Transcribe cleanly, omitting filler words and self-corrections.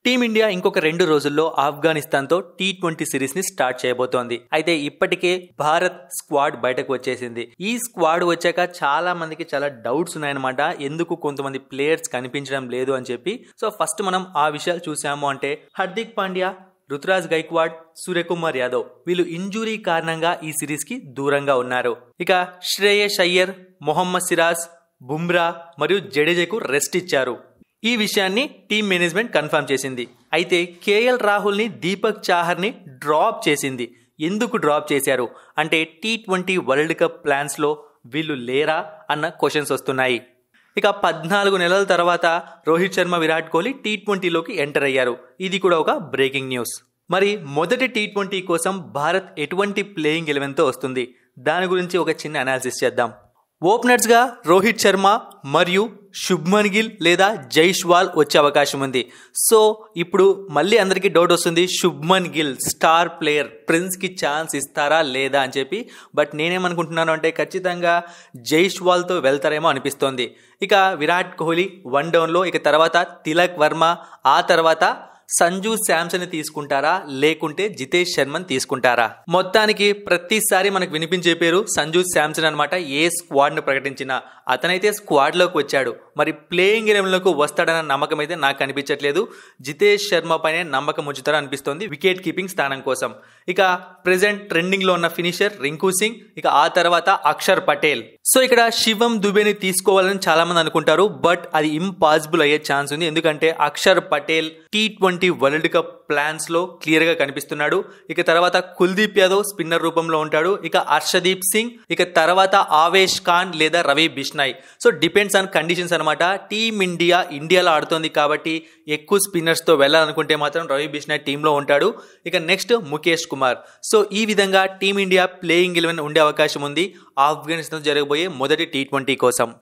Team India ఇంకొక 2 రోజుల్లో ఆఫ్ఘనిస్తాన్తో T20 series ని స్టార్ట్ చేయబోతోంది. అయితే ఇప్పటికే భారత్ స్క్వాడ్ బయటకు వచ్చేసింది. ఈ స్క్వాడ్ వచ్చాక చాలా మందికి చాలా డౌట్స్ ఉన్నాయన్నమాట. ఎందుకు కొంతమంది ప్లేయర్స్ కనిపించడం లేదు అని చెప్పి. సో ఫస్ట్ మనం ఆ విషయాలు చూసాము అంటే హార్దిక్ పాండ్యా, రుతురాజ్ గైక్వాడ్, సూర్యకుమార్ యాదవ్ వీళ్ళు ఇంజురీ కారణంగా ఈ సిరీస్ కి దూరంగా ఉన్నారు. ఇక శ్రేయస్ అయ్యర్, మొహమ్మద్ సిరాజ్, బుమ్రా మరియు జడేజాకు రెస్ట్ ఇచ్చారు. ఈ విషయాన్ని టీమ్ మేనేజ్మెంట్ కన్ఫర్మ్ చేసింది. అయితే కేఎల్ రాహుల్ ని, దీపక్ చాహర్ ని డ్రాప్ చేసింది. ఎందుకు డ్రాప్ చేశారు అంటే T20 వరల్డ్ కప్ ప్లాన్స్ లో వీళ్ళు లేరా అన్న క్వశ్చన్స్ వస్తున్నాయి. ఇక 14 నెలల తర్వాత రోహిత్ శర్మ, విరాట్ కోహ్లీ T20లోకి ఎంటర్ అయ్యారు. ఇది కూడా ఒక బ్రేకింగ్ న్యూస్. మరి మొదటి T20 కోసం భారత్ ఎటువంటి ప్లేయింగ్ 11తో వస్తుంది, దాని గురించి ఒక చిన్న అనాలిసిస్ చేద్దాం. ఓపెనర్స్ గా రోహిత్ శర్మ మరియు శుభ్మన్ గిల్ లేదా జైస్వాల్ వచ్చే అవకాశం ఉంది. సో ఇప్పుడు మళ్ళీ అందరికీ డౌట్ వస్తుంది, Shubman Gill star player, prince కి ఛాన్స్ ఇస్తారా లేదా అని చెప్పి. బట్ నేనేమనుకుంటున్నాను అంటే ఖచ్చితంగా జైస్వాల్ తో వెళ్తారేమో అనిపిస్తోంది. ఇక విరాట్ కోహ్లీ 1 డౌన్ లో, ఇక తర్వాత తిలక్ వర్మ, ఆ తర్వాత సంజు శాంసన్ ని తీసుకుంటారా లేకుంటే జితేష్ శర్మని తీసుకుంటారా? మొత్తానికి ప్రతిసారి మనకు వినిపించే పేరు సంజు శాంసన్ అనమాట. ఏ స్క్వాడ్ ను ప్రకటించినా అతనైతే స్క్వాడ్ లోకి వచ్చాడు. మరి ప్లేయింగ్ 11లకు వస్తాడన్న నమ్మకం అయితే నాకు కనిపించట్లేదు. జితేష్ శర్మ పైనే నమ్మకం ఉంచుతారా అనిపిస్తోంది వికెట్ కీపింగ్ స్థానం కోసం. ఇక ప్రెసెంట్ ట్రెండింగ్ లో ఉన్న ఫినిషర్ రింకు సింగ్, ఇక ఆ తర్వాత అక్షర్ పటేల్. సో ఇక్కడ శివం దుబేని తీసుకోవాలని చాలా మంది అనుకుంటారు. బట్ అది ఇంపాసిబుల్ అయ్యే ఛాన్స్ ఉంది. ఎందుకంటే Akshar Patel T20 world cup plans లో క్లియర్ గా కనిపిస్తున్నాడు. ఇక తర్వాత కుల్దీప్ యాదవ్ స్పిన్నర్ రూపంలో ఉంటాడు. ఇక హర్షదీప్ సింగ్, ఇక తర్వాత ఆవేష్ ఖాన్ లేదా Ravi Bishnoi. So depends on conditions అనమాట. ఇండియాలో ఆడుతోంది కాబట్టి ఎక్కువ స్పిన్నర్స్ తో వెళ్ళాలనుకుంటే మాత్రం రవి బిష్నాయ్ టీంలో ఉంటాడు. ఇక నెక్స్ట్ ముఖేష్ కుమార్. సో ఈ విధంగా టీమిండియా ప్లేయింగ్ 11 ఉండే అవకాశం ఉంది ఆఫ్ఘనిస్తాన్ జరగబోయే మొదటి T20 కోసం.